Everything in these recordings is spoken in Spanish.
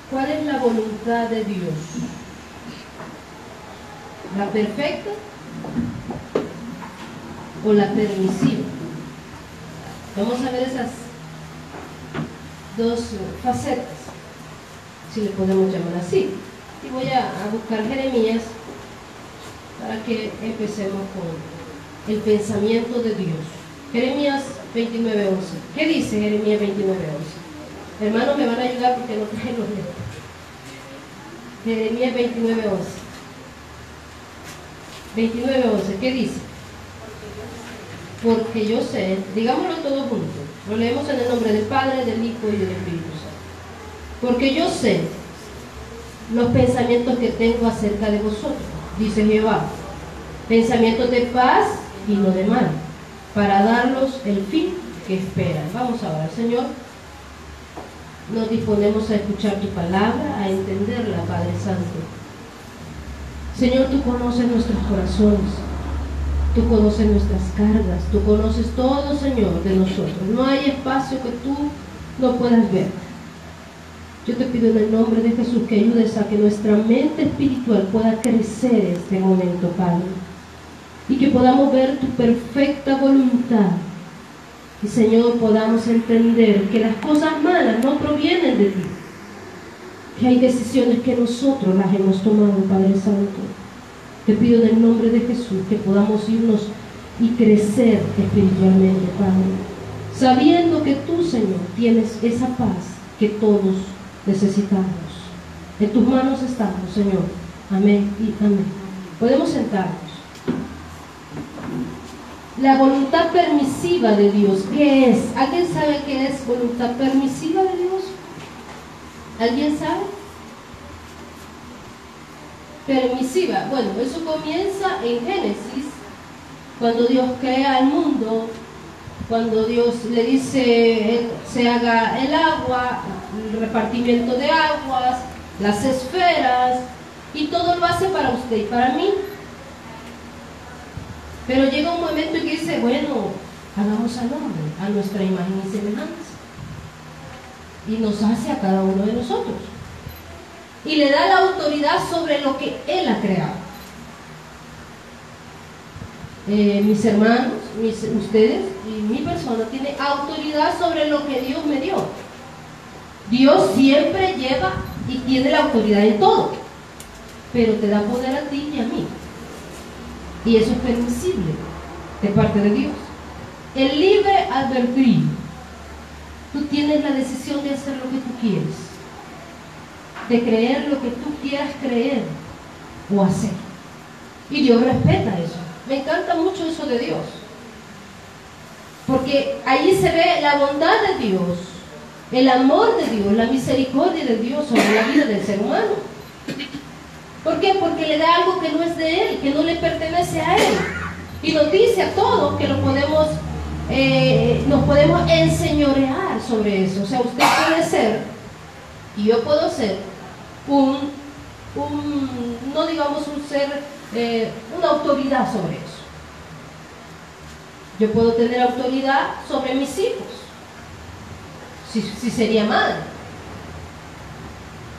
¿Cuál es la voluntad de Dios? ¿La perfecta o la permisiva? Vamos a ver esas dos facetas, si le podemos llamar así. Y voy a buscar Jeremías para que empecemos con el pensamiento de Dios. Jeremías 29:11. ¿Qué dice Jeremías 29:11? Hermanos, me van a ayudar porque no traen los libros. Jeremías 29:11. 29:11, ¿qué dice? Porque yo sé, digámoslo todos juntos, lo leemos en el nombre del Padre, del Hijo y del Espíritu Santo. Porque yo sé los pensamientos que tengo acerca de vosotros, dice Jehová, pensamientos de paz y no de mal, para darlos el fin que esperan. Vamos a orar. Señor, nos disponemos a escuchar tu palabra, a entenderla, Padre Santo. Señor, tú conoces nuestros corazones, tú conoces nuestras cargas, tú conoces todo, Señor, de nosotros. No hay espacio que tú no puedas ver. Yo te pido en el nombre de Jesús que ayudes a que nuestra mente espiritual pueda crecer en este momento, Padre, y que podamos ver tu perfecta voluntad. Y, Señor, podamos entender que las cosas malas no provienen de ti, que hay decisiones que nosotros las hemos tomado, Padre Santo. Te pido en el nombre de Jesús que podamos irnos y crecer espiritualmente, Padre, sabiendo que tú, Señor, tienes esa paz que todos necesitamos. En tus manos estamos, Señor. Amén y amén. Podemos sentarnos. La voluntad permisiva de Dios, ¿qué es? ¿Alguien sabe qué es voluntad permisiva de Dios? ¿Alguien sabe? Permisiva. Bueno, eso comienza en Génesis, cuando Dios crea el mundo, cuando Dios le dice se haga el agua, el repartimiento de aguas, las esferas, y todo lo hace para usted y para mí. Pero llega un momento en que dice, bueno, hagamos al hombre a nuestra imagen y semejanza, y nos hace a cada uno de nosotros, y le da la autoridad sobre lo que Él ha creado. Mis hermanos, ustedes y mi persona tiene autoridad sobre lo que Dios me dio. Dios siempre lleva y tiene la autoridad en todo, pero te da poder a ti y a mí, y eso es permisible de parte de Dios. El libre albedrío. Tú tienes la decisión de hacer lo que tú quieres, de creer lo que tú quieras creer o hacer, y Dios respeta eso. Me encanta mucho eso de Dios, porque allí se ve la bondad de Dios, el amor de Dios, la misericordia de Dios sobre la vida del ser humano. ¿Por qué? Porque le da algo que no es de Él, que no le pertenece a Él, y nos dice a todos que nos podemos enseñorear sobre eso. O sea, usted puede ser, y yo puedo ser, no digamos un ser, una autoridad sobre eso. Yo puedo tener autoridad sobre mis hijos, si sería madre,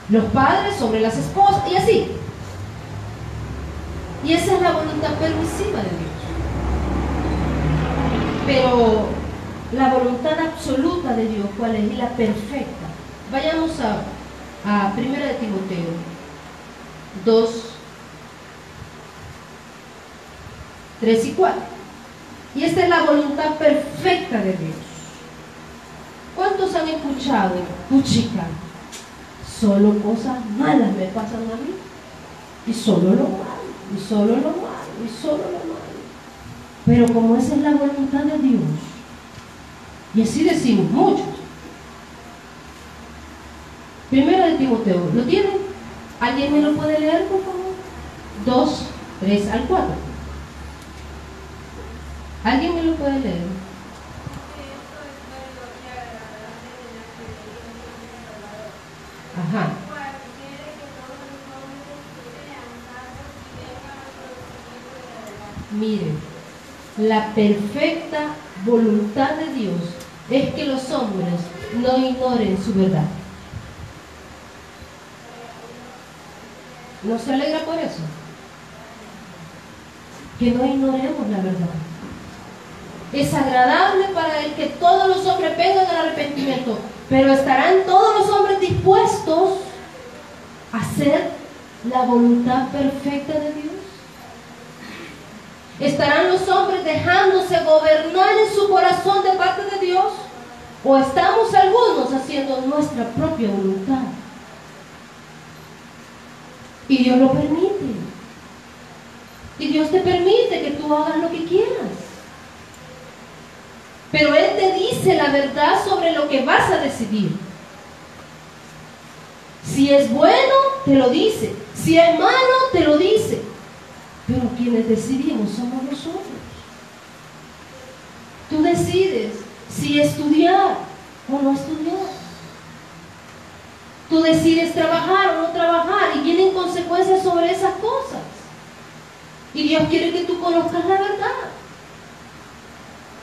los padres sobre las esposas, y así. Y esa es la voluntad permisiva de Dios. Pero la voluntad absoluta de Dios, ¿cuál es? Y la perfecta. Vayamos a 1 de Timoteo 2, 3 y 4. Y esta es la voluntad perfecta de Dios. ¿Cuántos han escuchado? Puchica, solo cosas malas me pasan a mí, y solo lo malo, y solo lo malo, y solo lo malo. Pero como esa es la voluntad de Dios, y así decimos muchos. 1 de Timoteo, ¿lo tienen? ¿Alguien me lo puede leer, por favor? 2, 3 al 4. ¿Alguien me lo puede leer? Ajá. Miren, la perfecta voluntad de Dios es que los hombres no ignoren su verdad. ¿No se alegra por eso? Que no ignoremos la verdad. Es agradable para Él que todos los hombres vengan al arrepentimiento, pero ¿estarán todos los hombres dispuestos a hacer la voluntad perfecta de Dios? ¿Estarán los hombres dejándose gobernar en su corazón de parte de Dios? ¿O estamos algunos haciendo nuestra propia voluntad? Y Dios lo permite. Y Dios te permite que tú hagas lo que quieras. Pero Él te dice la verdad sobre lo que vas a decidir. Si es bueno, te lo dice. Si es malo, te lo dice. Pero quienes decidimos somos nosotros. Tú decides si estudiar o no estudiar. Tú decides trabajar o no trabajar y vienen consecuencias sobre esas cosas. Y Dios quiere que tú conozcas la verdad.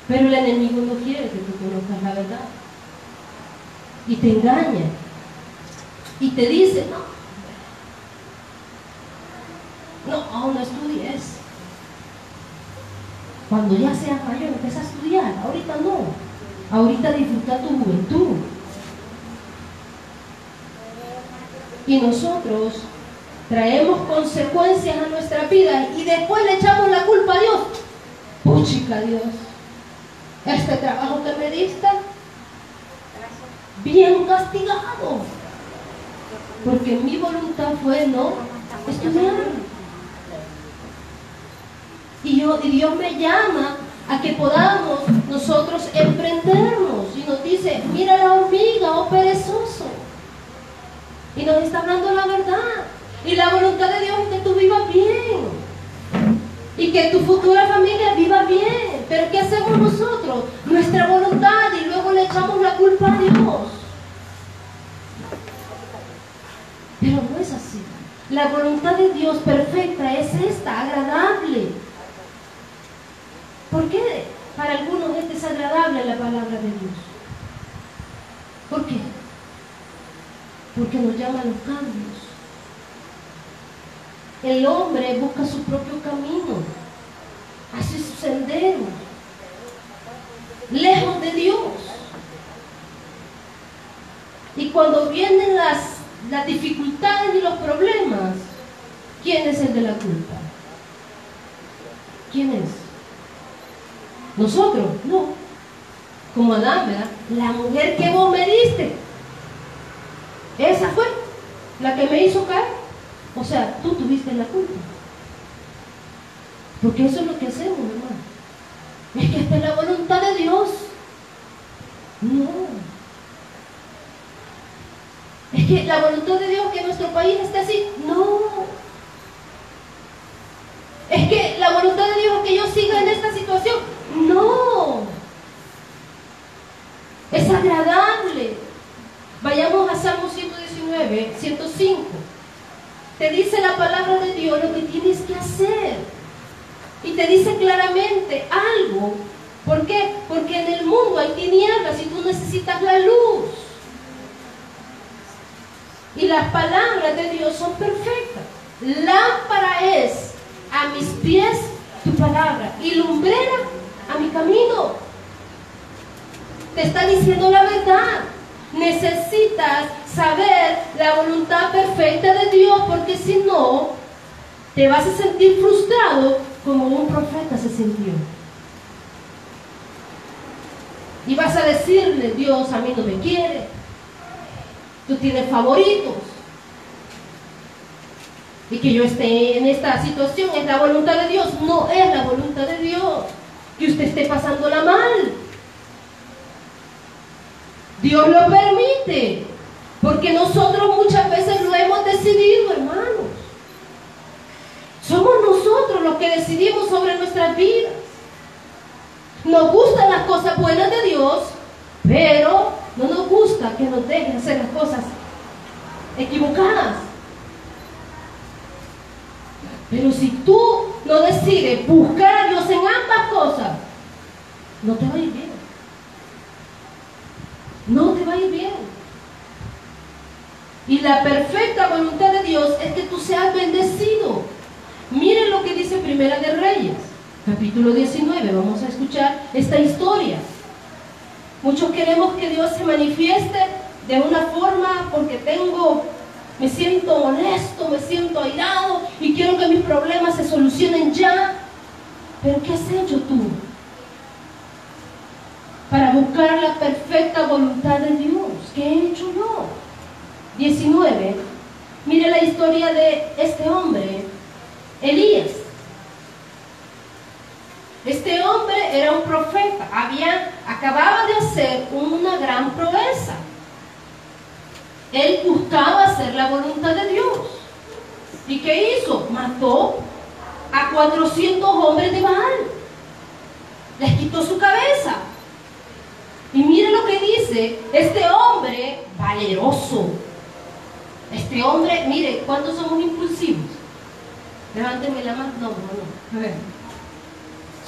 Pero el enemigo no quiere que tú conozcas la verdad. Y te engaña. Y te dice, no estudies. Cuando ya seas mayor, empieza a estudiar. Ahorita no. Ahorita disfruta tu juventud. Y nosotros traemos consecuencias a nuestra vida y después le echamos la culpa a Dios. Puchica, Dios, este trabajo que me diste, bien castigado, porque mi voluntad fue no estudiar. Y Dios me llama a que podamos nosotros emprendernos, y nos dice, mira la hormiga, oh perezoso. Y nos está hablando la verdad. Y la voluntad de Dios es que tú vivas bien. Y que tu futura familia viva bien. Pero ¿qué hacemos nosotros? Nuestra voluntad, y luego le echamos la culpa a Dios. Pero no es así. La voluntad de Dios perfecta es esta, agradable. ¿Por qué para algunos es desagradable la palabra de Dios? ¿Por qué? Porque nos llama a los cambios. El hombre busca su propio camino, hace su sendero, lejos de Dios. Y cuando vienen las dificultades y los problemas, ¿quién es el de la culpa? ¿Quién es? ¿Nosotros? No. Como Adán, ¿verdad? La mujer que vos me diste, esa fue la que me hizo caer. O sea, tú tuviste la culpa. Porque eso es lo que hacemos, hermano. Es que esta es la voluntad de Dios. No. Es que la voluntad de Dios es que nuestro país esté así. No. Es que la voluntad de Dios es que yo siga en esta situación. No. Es agradable. Vayamos a Salmo 119, 105. Te dice la palabra de Dios lo que tienes que hacer. Y te dice claramente algo. ¿Por qué? Porque en el mundo hay tinieblas y tú necesitas la luz. Y las palabras de Dios son perfectas. Lámpara es a mis pies tu palabra y lumbrera a mi camino. Te está diciendo la verdad. Necesitas saber la voluntad perfecta de Dios, porque si no, te vas a sentir frustrado como un profeta se sintió. Y vas a decirle, Dios a mí no me quiere, tú tienes favoritos, y que yo esté en esta situación es la voluntad de Dios. No es la voluntad de Dios que usted esté pasándola mal. Dios lo permite, porque nosotros muchas veces lo hemos decidido, hermanos. Somos nosotros los que decidimos sobre nuestras vidas. Nos gustan las cosas buenas de Dios, pero no nos gusta que nos dejen hacer las cosas equivocadas. Pero si tú no decides buscar a Dios en ambas cosas, no te va a ir bien. No te va a ir bien. Y la perfecta voluntad de Dios es que tú seas bendecido. Miren lo que dice Primera de Reyes, capítulo 19. Vamos a escuchar esta historia. Muchos queremos que Dios se manifieste de una forma porque me siento molesto, me siento airado y quiero que mis problemas se solucionen ya. Pero ¿qué has hecho tú para buscar la perfecta voluntad de Dios? ¿Qué he hecho yo? 19. Mire la historia de este hombre, Elías. Este hombre era un profeta, acababa de hacer una gran proeza. Él buscaba hacer la voluntad de Dios. ¿Y qué hizo? Mató a 400 hombres de Baal. Les quitó su cabeza. Y mire lo que dice este hombre valeroso. Este hombre, mire, ¿cuántos somos impulsivos? Levánteme la mano. No. A ver.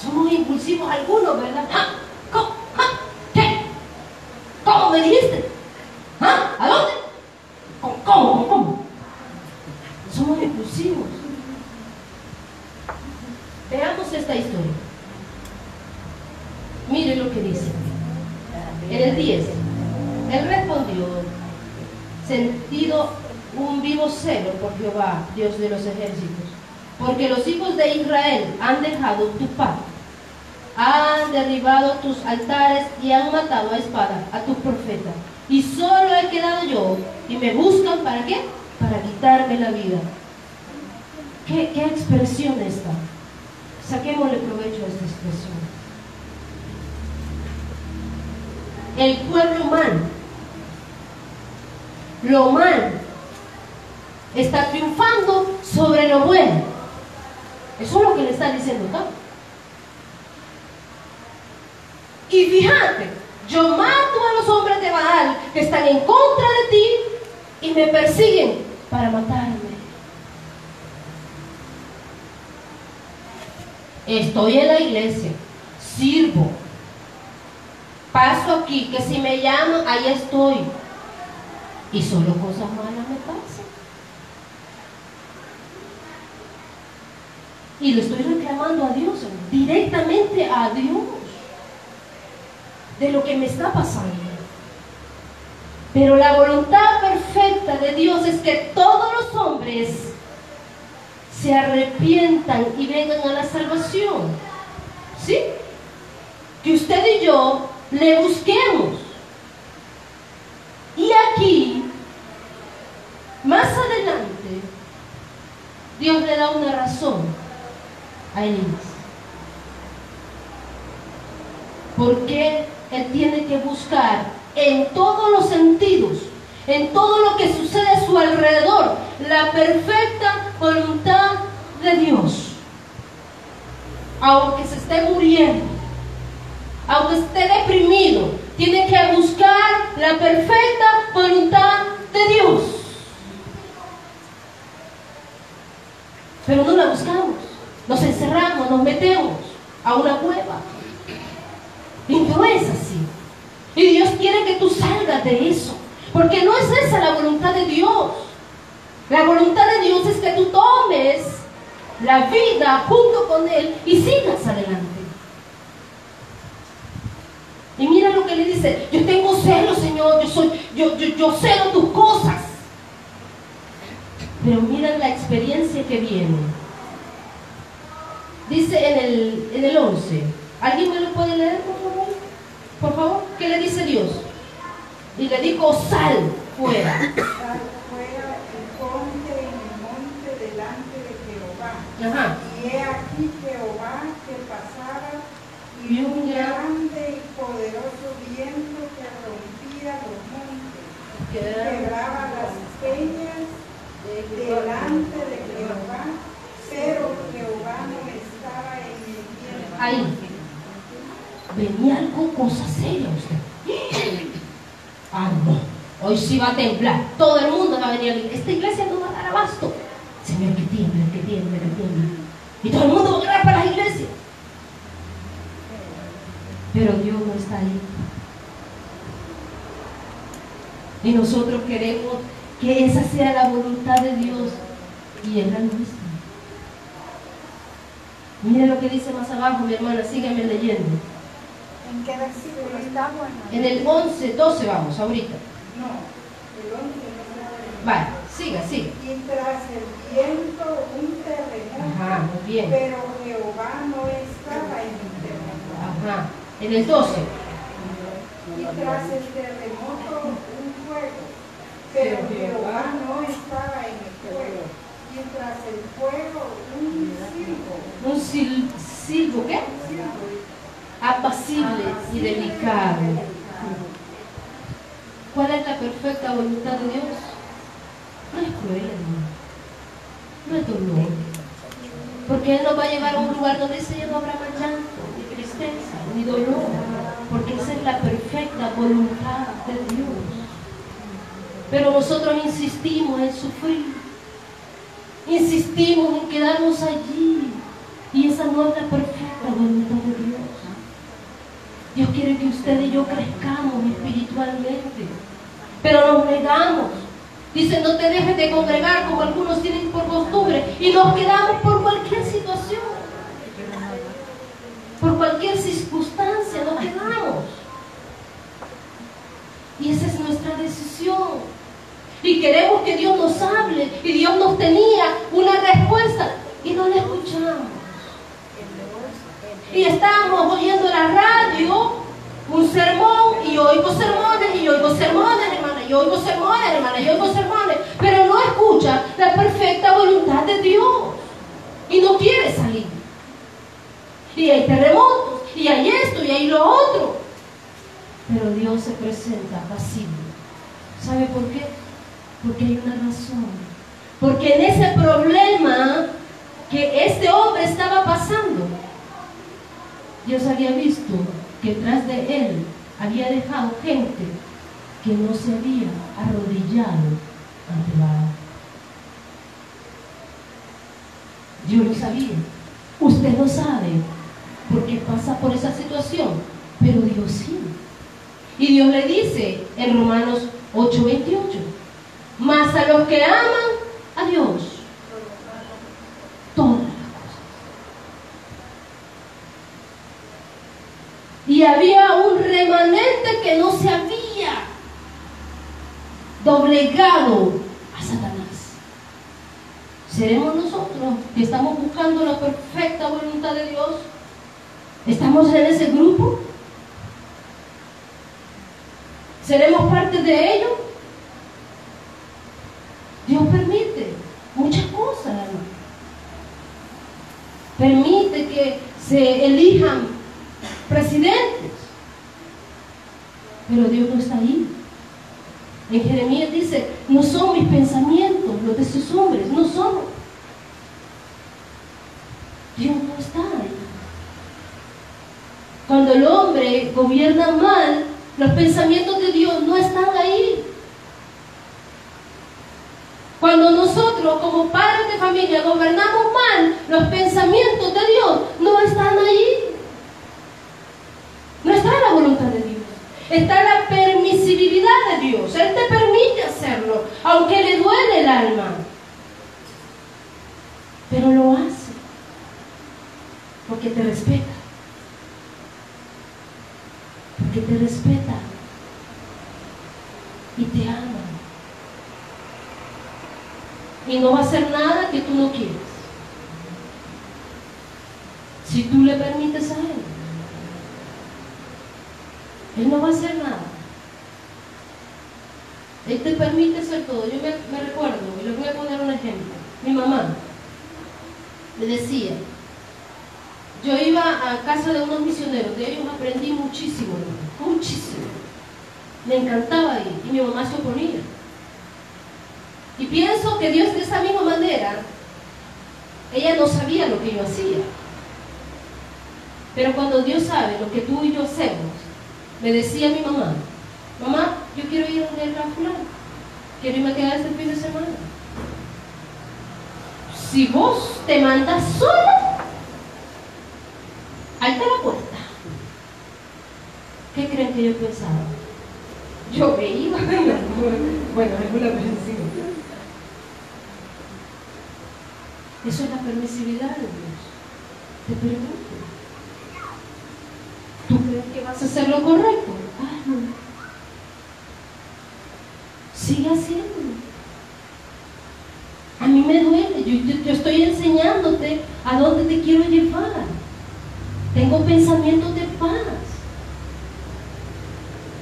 Somos impulsivos algunos, ¿verdad? ¿Cómo? ¿Qué? ¿Cómo me dijiste? ¿A dónde? ¿Cómo? Somos impulsivos. Veamos esta historia. Mire lo que dice. En el 10, él respondió, sentido un vivo celo por Jehová, Dios de los ejércitos, porque los hijos de Israel han dejado tu pacto, han derribado tus altares y han matado a espada a tus profetas, y solo he quedado yo, y me buscan ¿para qué? Para quitarme la vida. ¿Qué expresión esta? Saquémosle provecho a esta expresión. El pueblo humano, lo malo, está triunfando sobre lo bueno. Eso es lo que le está diciendo acá. Y fíjate, yo mato a los hombres de Baal que están en contra de ti y me persiguen para matarme. Estoy en la iglesia, sirvo, paso aquí, que si me llaman, ahí estoy. Y solo cosas malas me pasan. Y le estoy reclamando a Dios, directamente a Dios, de lo que me está pasando. Pero la voluntad perfecta de Dios es que todos los hombres se arrepientan y vengan a la salvación. ¿Sí? Que usted y yo le busquemos. Y aquí, más adelante, Dios le da una razón a Elías. Porque él tiene que buscar en todos los sentidos, en todo lo que sucede a su alrededor, la perfecta voluntad de Dios. Aunque se esté muriendo, aunque esté deprimido, tiene que buscar la perfecta voluntad de Dios. Pero no la buscamos, nos encerramos, nos metemos a una cueva. Y no es así. Y Dios quiere que tú salgas de eso, porque no es esa la voluntad de Dios. La voluntad de Dios es que tú tomes la vida junto con Él y sigas adelante. Y mira lo que le dice: yo tengo celo, Señor, yo celo tus cosas. Pero mira la experiencia que viene. Dice en el 11, ¿alguien me lo puede leer, por favor? Por favor, ¿qué le dice Dios? Y le dijo: sal fuera. Sal fuera y ponte en el monte delante de Jehová. Ajá. Y he aquí Jehová que pasaba, Y y un un gran grande y poderoso viento que rompía los montes, quebraba las peñas delante de Jehová, pero Jehová no estaba en el viento. ahí. Venía algo, cosa seria usted. Ah, no, hoy sí va a temblar. Todo el mundo va a venir a la iglesia. Esta iglesia no va a dar abasto. Señor, que tiemble, que tiemble, que tiemble. Y todo el mundo va a agarrar para la iglesia. Pero Dios no está ahí. Y nosotros queremos que esa sea la voluntad de Dios y es la nuestra. Mire lo que dice más abajo, mi hermana, síganme leyendo. ¿En qué versículo estamos? En el 11, 12 vamos, ahorita. No, el 11 no. Vale, siga. Y tras el viento un terremoto. Ajá, muy bien. Pero Jehová no estaba en el terremoto. Ajá, en el 12. Y tras el terremoto un fuego. Pero Jehová no estaba en el fuego. Y tras el fuego un silbo. Un silbo, ¿qué? Apacible y delicado. ¿Cuál es la perfecta voluntad de Dios? No es cruel, hermano. No es dolor. Porque Él nos va a llevar a un lugar donde dice ya no habrá más llanto, ni tristeza, ni dolor. Porque esa es la perfecta voluntad de Dios. Pero nosotros insistimos en sufrir. Insistimos en quedarnos allí. Y esa no es la perfecta voluntad de Dios. Dios quiere que usted y yo crezcamos espiritualmente. Pero nos negamos. Dice, no te dejes de congregar como algunos tienen por costumbre. Y nos quedamos por cualquier situación. Por cualquier circunstancia nos quedamos. Y esa es nuestra decisión. Y queremos que Dios nos hable. Y Dios nos tenía una respuesta. Y no la escuchamos. Y estábamos oyendo la radio, un sermón, y yo oigo sermones, hermana, yo oigo sermones, hermana, yo oigo sermones, pero no escucha la perfecta voluntad de Dios. Y no quiere salir. Y hay terremotos, y hay esto, y hay lo otro. Pero Dios se presenta pasivo. ¿Sabe por qué? Porque hay una razón. Porque en ese problema que este hombre estaba pasando, Dios había visto que detrás de él había dejado gente que no se había arrodillado ante Baal. Dios lo sabía. Usted lo sabe porque pasa por esa situación, pero Dios sí. Y Dios le dice en Romanos 8:28, mas a los que aman a Dios, todas las cosas. Y había un remanente que no se había doblegado a Satanás. ¿Seremos nosotros que estamos buscando la perfecta voluntad de Dios? ¿Estamos en ese grupo? ¿Seremos parte de ello? Dios permite muchas cosas, hermano. Permite que se elijan presidentes, pero Dios no está ahí. En Jeremías dice, no son mis pensamientos los de esos hombres, no son. Dios no está ahí. Cuando el hombre gobierna mal, los pensamientos de Dios no están ahí. Cuando nosotros como padres de familia gobernamos mal, los pensamientos de Dios no están ahí. No está la voluntad de Dios. Está la permisibilidad de Dios. Él te permite hacerlo, aunque le duele el alma. Pero lo hace porque te respeta. Porque te respeta y te ama. Y no va a hacer nada que tú no quieras. Si tú le permites a Él, Él no va a hacer nada. Él te permite hacer todo. Yo me recuerdo, y les voy a poner un ejemplo. Mi mamá me decía, yo iba a casa de unos misioneros, de ellos aprendí muchísimo, muchísimo. Me encantaba ir, y mi mamá se oponía. Y pienso que Dios de esa misma manera, ella no sabía lo que yo hacía. Pero cuando Dios sabe lo que tú y yo hacemos, me decía mi mamá, mamá, yo quiero ir a donde el gran fulano, quiero irme a quedar este fin de semana. Si vos te mandas sola, ahí está la puerta. ¿Qué creen que yo pensaba? Yo me iba, bueno, alguna vez sí. Eso es la permisividad de Dios. Te permite. ¿Tú crees que vas a hacer lo correcto? Hazlo. Sigue haciéndolo. A mí me duele. Yo estoy enseñándote a dónde te quiero llevar. Tengo pensamientos de paz.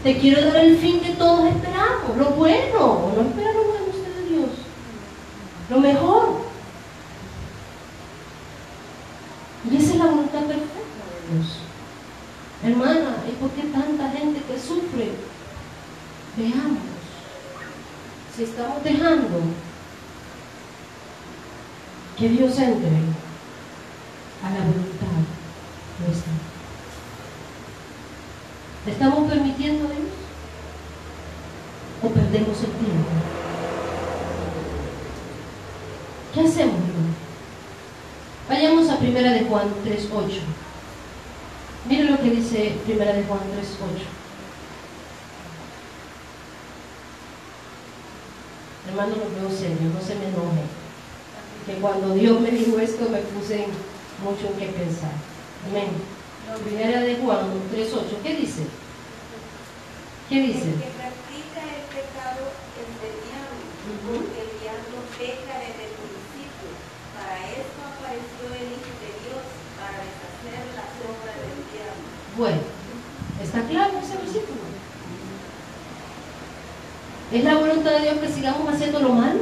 Te quiero dar el fin que todos esperamos. Lo bueno. No espera lo bueno usted de Dios. Lo mejor. Y esa es la voluntad perfecta de Dios. Hermana, ¿y por qué tanta gente que sufre? Veamos si estamos dejando que Dios entre a la voluntad nuestra. ¿Le estamos permitiendo a Dios? ¿O perdemos el tiempo? ¿Qué hacemos, hermano? Vayamos a 1 de Juan 3:8. Mire lo que dice 1 de Juan 3:8. Hermano, lo veo serio, no se me enoje. Que cuando Dios me dijo esto me puse mucho en qué pensar. Amén. 1 de Juan 3:8. ¿Qué dice? ¿Qué dice? El que practica el pecado es del diablo, porque el diablo peca desde el principio. Para esto apareció el Hijo de Dios, para deshacer las obras del diablo. Bueno, ¿está claro ese versículo? ¿Es la voluntad de Dios que sigamos haciendo lo malo?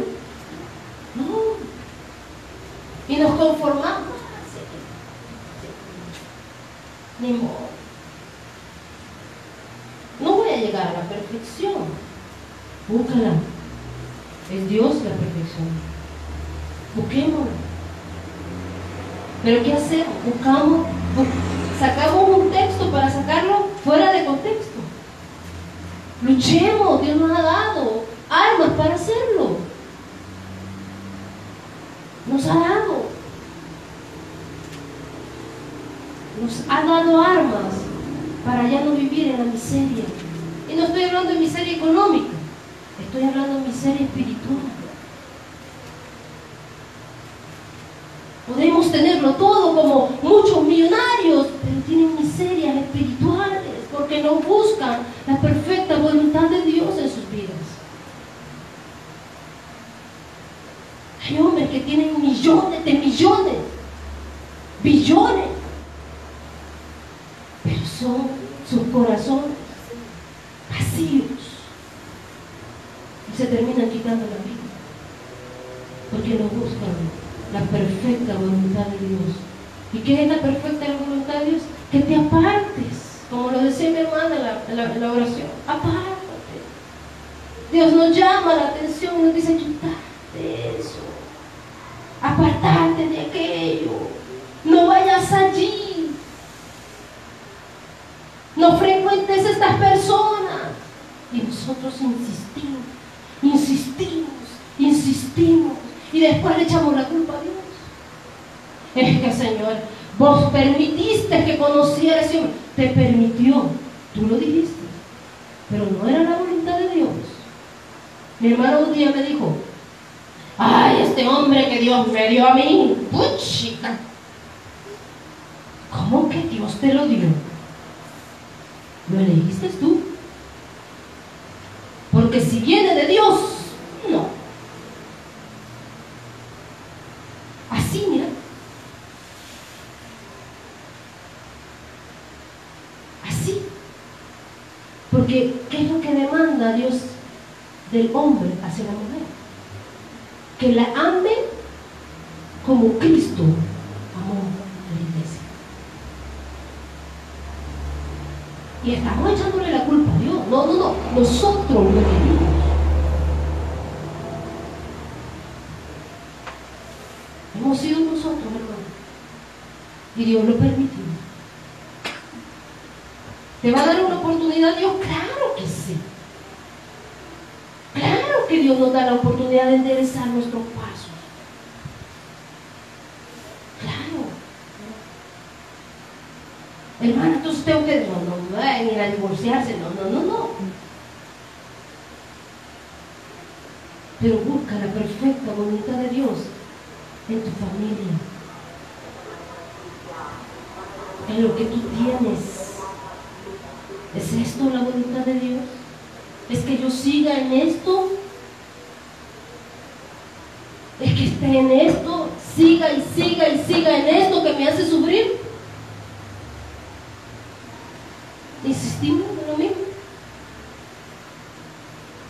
No. Y nos conformamos. Ni modo. No voy a llegar a la perfección. Búscala. Es Dios la perfección. Busquémosla. Pero ¿qué hacemos? Sacamos un texto para sacarlo fuera de contexto. Luchemos, Dios nos ha dado armas para hacerlo. Nos ha dado armas para ya no vivir en la miseria. Y no estoy hablando de miseria económica, estoy hablando de miseria espiritual. Podemos tenerlo todo como muchos millonarios, pero tienen miserias espirituales porque no buscan la perfecta voluntad de Dios en sus vidas. Hay hombres que tienen millones de millones, billones, pero son sus corazones vacíos y se terminan quitando la vida porque no buscan la perfecta voluntad de Dios. ¿Y qué es la perfecta voluntad de Dios? Que te apartes, como lo decía mi hermana en la oración. Apártate. Dios nos llama la atención y nos dice: quítate eso, apartarte de aquello, no vayas allí, no frecuentes estas personas. Y nosotros insistimos, y después le echamos la culpa a Dios. Es que, Señor, vos permitiste que conociera ese hombre. Te permitió, tú lo dijiste, pero no era la voluntad de Dios. Mi hermano un día me dijo: ay, este hombre que Dios me dio a mí, puchica. ¿Cómo que Dios te lo dio? ¿Lo elegiste tú? Porque si viene de Dios, no. Así, mira. Así. Porque, ¿qué es lo que demanda Dios del hombre hacia la mujer? Que la ame como Cristo amó a la iglesia. Y estamos echándole la culpa a Dios. No. Nosotros lo queríamos. Hemos sido nosotros, hermano. Y Dios lo permitió. ¿Te va a dar una oportunidad Dios? Claro que sí. Claro que Dios nos da la oportunidad de enderezar nuestros pasos. Claro. Hermano, entonces tengo que no vayan a ir a divorciarse. No. Pero busca la perfecta voluntad de Dios en tu familia, en lo que tú tienes. ¿Es esto la voluntad de Dios? ¿Es que yo siga en esto? ¿Es que esté en esto? Siga y siga y siga en esto que me hace sufrir. ¿Insistimos en lo mismo?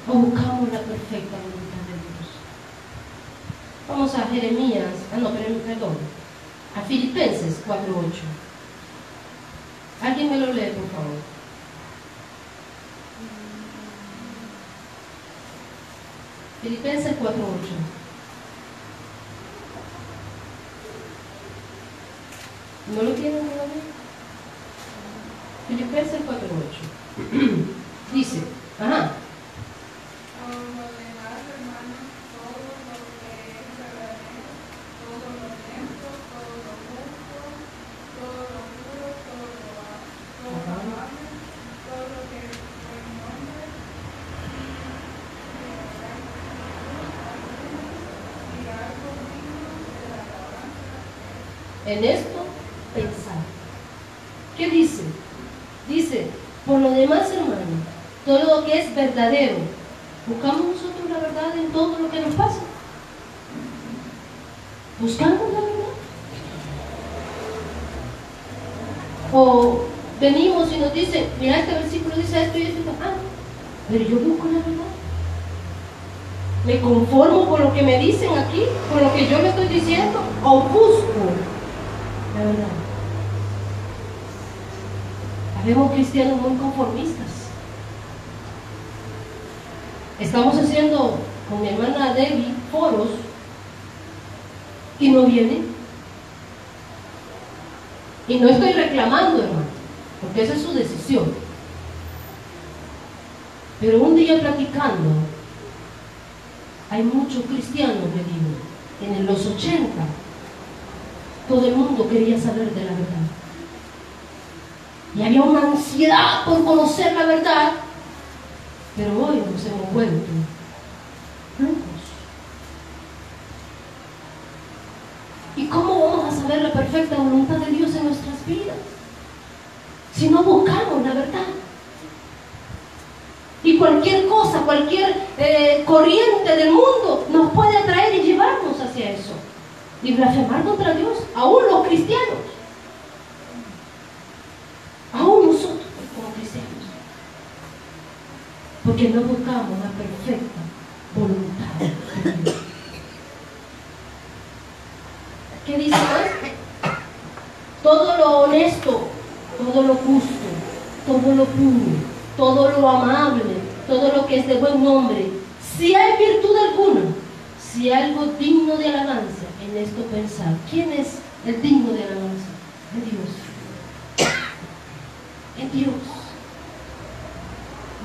¿O buscamos la perfecta voluntad de Dios? Vamos a Jeremías, perdón, a Filipenses 4:8. ¿Alguien me lo lee, por favor? Filipenses 4:8. ¿No lo tienen todavía? Filipenses 4:8. Dice, ajá. Por lo demás, hermanos, todo lo que es verdadero, todo lo honesto, todo lo justo, todo lo puro, todo lo amable, todo lo que es buen nombre, y algo digno de la alabanza. En esto pensar. ¿Qué dice? Dice, por lo demás, hermano, todo lo que es verdadero. ¿Buscamos nosotros la verdad en todo lo que nos pasa? ¿Buscamos la verdad? O venimos y nos dicen, mira, este versículo dice esto y esto, pero yo busco la verdad. ¿Me conformo con lo que me dicen aquí, con lo que yo me estoy diciendo, o busco la verdad? Habemos cristianos muy conformistas. Estamos haciendo con mi hermana Debbie foros y no vienen. Y no estoy reclamando, hermano, porque esa es su decisión. Pero un día platicando, hay muchos cristianos, le digo, en los 80, todo el mundo quería saber de la verdad. Y había una ansiedad por conocer la verdad, pero hoy nos hemos vuelto locos. ¿Y cómo vamos a saber la perfecta voluntad de Dios en nuestras vidas si no buscamos la verdad? Y cualquier cosa, cualquier corriente del mundo nos puede atraer y llevarnos hacia eso y blasfemar contra Dios, aún los cristianos, aún nosotros como cristianos, porque no buscamos la perfecta voluntad de Dios. ¿Qué dice más? Todo lo honesto, todo lo justo, todo lo puro, todo lo amable, todo lo que es de buen nombre, si hay virtud alguna, si hay algo digno de alabanza, en esto pensar. ¿Quién es el digno de alabanza? En Dios. En Dios.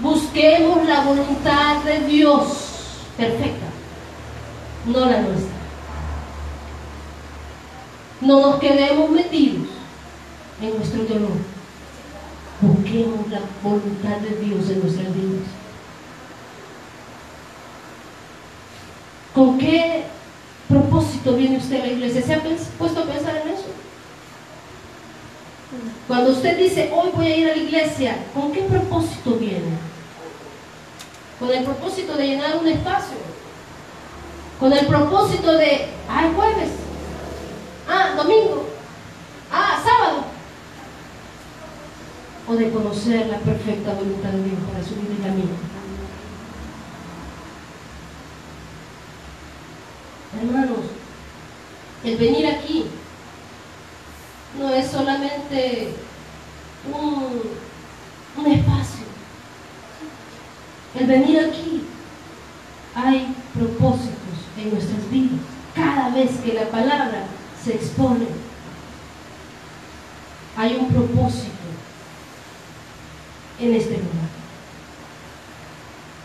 Busquemos la voluntad de Dios perfecta, no la nuestra. No nos quedemos metidos en nuestro dolor. Busquemos la voluntad de Dios en nuestras vidas. ¿Con qué propósito viene usted a la iglesia? ¿Se ha puesto a pensar en eso? Cuando usted dice, hoy voy a ir a la iglesia, ¿con qué propósito viene? ¿Con el propósito de llenar un espacio? ¿Con el propósito de, jueves? Domingo. Sábado. O de conocer la perfecta voluntad de Dios para su vida y la mía. Hermanos, el venir aquí no es solamente un espacio. El venir aquí, hay propósitos en nuestras vidas. Cada vez que la palabra se expone, hay un propósito en este lugar.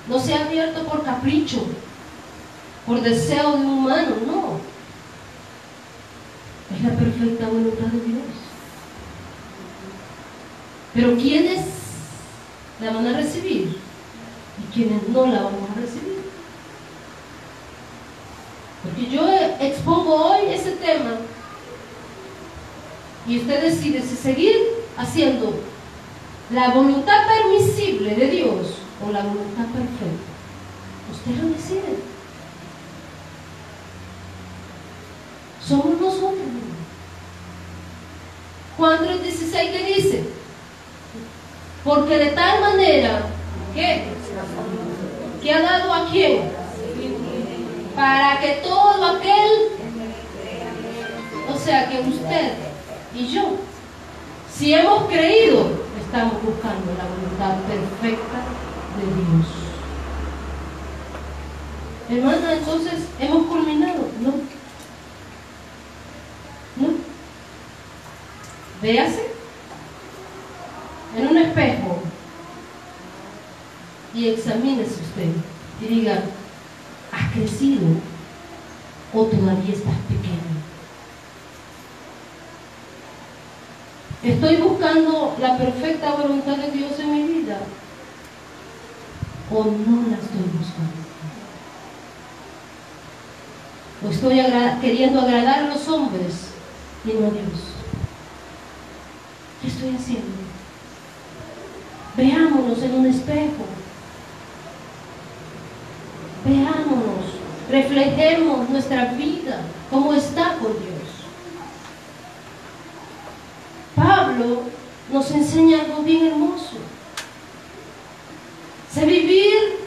No se ha abierto por capricho, por deseo de un humano, no. Es la perfecta voluntad de Dios. Pero ¿quiénes la van a recibir y quiénes no la vamos a recibir? Porque yo expongo hoy ese tema y usted decide si seguir haciendo la voluntad permisible de Dios o la voluntad perfecta. Usted lo decide. Somos nosotros. Juan 3:16, ¿qué dice? Porque de tal manera que ha dado a quién, para que todo aquel, o sea que usted y yo, si hemos creído, estamos buscando la voluntad perfecta de Dios. Hermana, entonces, ¿hemos culminado? No. Véase en un espejo y examínese usted y diga, ¿has crecido o todavía estás pequeño? ¿Estoy buscando la perfecta voluntad de Dios en mi vida o no la estoy buscando? ¿O estoy queriendo agradar a los hombres y no a Dios? ¿Qué estoy haciendo? Veámonos en un espejo. Veámonos, reflejemos nuestra vida, cómo está con Dios. Pablo nos enseña algo bien hermoso. Sé vivir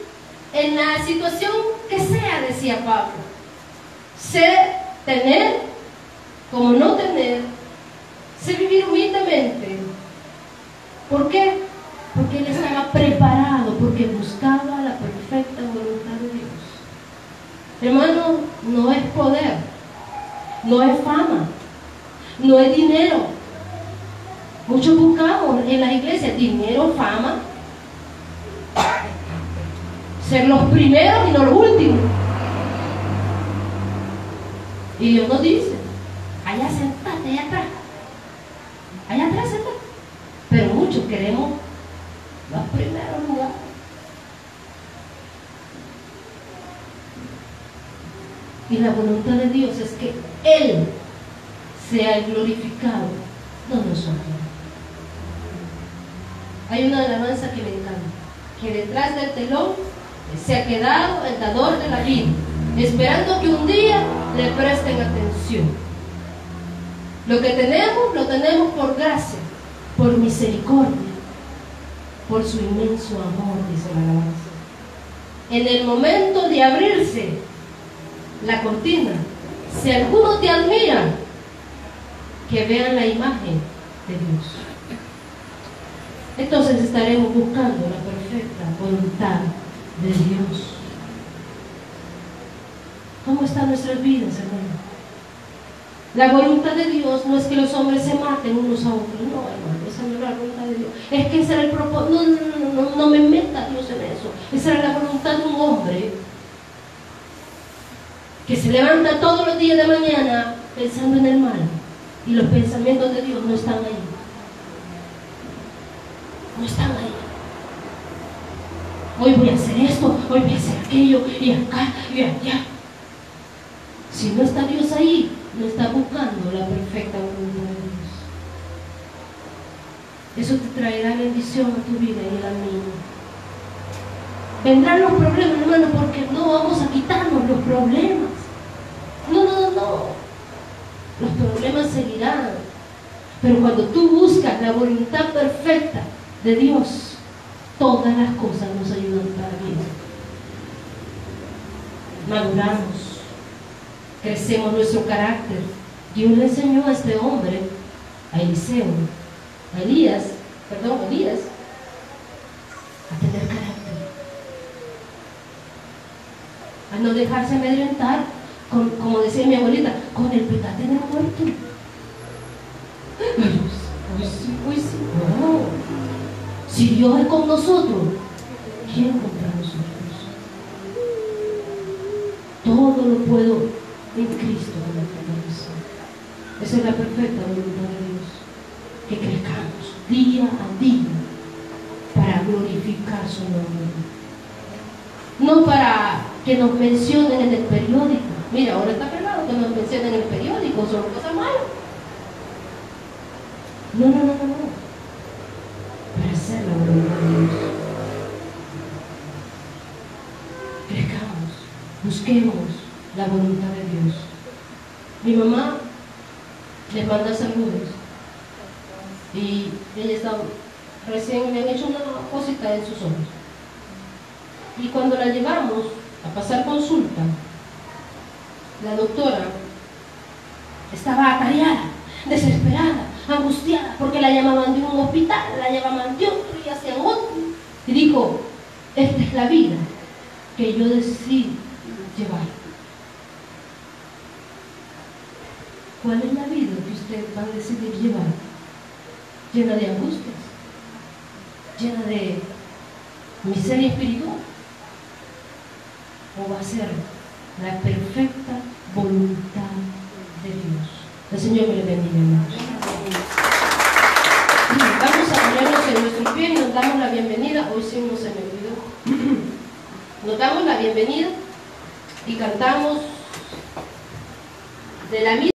en la situación que sea, decía Pablo. Sé tener como no tener. Sé vivir humildemente. ¿Por qué? Porque él estaba preparado, porque buscaba la perfecta voluntad de Dios. Hermano, no es poder, no es fama, no es dinero. Muchos buscamos en las iglesias dinero, fama, ser los primeros y no los últimos. Y Dios nos dice, allá sentate, allá atrás. Allá atrás está. Pero muchos queremos los primeros lugares. Y la voluntad de Dios es que Él sea glorificado, no nosotros. Hay una alabanza que me encanta, que detrás del telón se ha quedado el dador de la vida, esperando que un día le presten atención. Lo que tenemos, lo tenemos por gracia, por misericordia, por su inmenso amor, dice la alabanza. En el momento de abrirse la cortina, si alguno te admira, que vean la imagen de Dios. Entonces estaremos buscando la perfecta voluntad de Dios. ¿Cómo están nuestras vidas, hermano? La voluntad de Dios no es que los hombres se maten unos a otros, no, hermano, esa no es la voluntad de Dios. Es que ese era el propósito, no me meta Dios en eso. Esa era la voluntad de un hombre que se levanta todos los días de mañana pensando en el mal, y los pensamientos de Dios no están ahí. No están ahí. Hoy voy a hacer esto, hoy voy a hacer aquello, y acá, y allá. Si no está Dios ahí, no está buscando la perfecta voluntad de Dios. Eso te traerá bendición a tu vida y a la mía. Vendrán los problemas, hermano, porque no vamos a quitarnos los problemas. No. Los problemas seguirán. Pero cuando tú buscas la voluntad perfecta de Dios, todas las cosas nos ayudan para bien. Maduramos. Crecemos nuestro carácter. Dios le enseñó a este hombre, a Elías, a tener carácter, a no dejarse amedrentar, como decía mi abuelita, con el petate del muerto. Uy, sí. No. Si Dios es con nosotros, ¿quién contra nosotros? Todo lo puedo en Cristo que me fortalece. Esa es la perfecta voluntad de Dios, que crezcamos día a día para glorificar su nombre, no para que nos mencionen en el periódico. Mira, ahora hijos son cosas malas. No. Para hacer la voluntad de Dios. Crezcamos, busquemos la voluntad de Dios. Mi mamá les manda saludos y ella estaba recién, le han hecho una cosita en sus ojos. Y cuando la llevamos a pasar consulta, la doctora estaba atareada, desesperada, angustiada, porque la llamaban de un hospital, la llamaban de otro y hacían otro. Y dijo, esta es la vida que yo decidí llevar. ¿Cuál es la vida que usted va a decidir llevar? Llena de angustias, llena de miseria espiritual, o va a ser la perfecta voluntad de Dios. El Señor me le bendiga, hermanos. Vamos a ponernos en nuestros pies y nos damos la bienvenida. Hoy sí no se me olvidó. Nos damos la bienvenida y cantamos de la misma.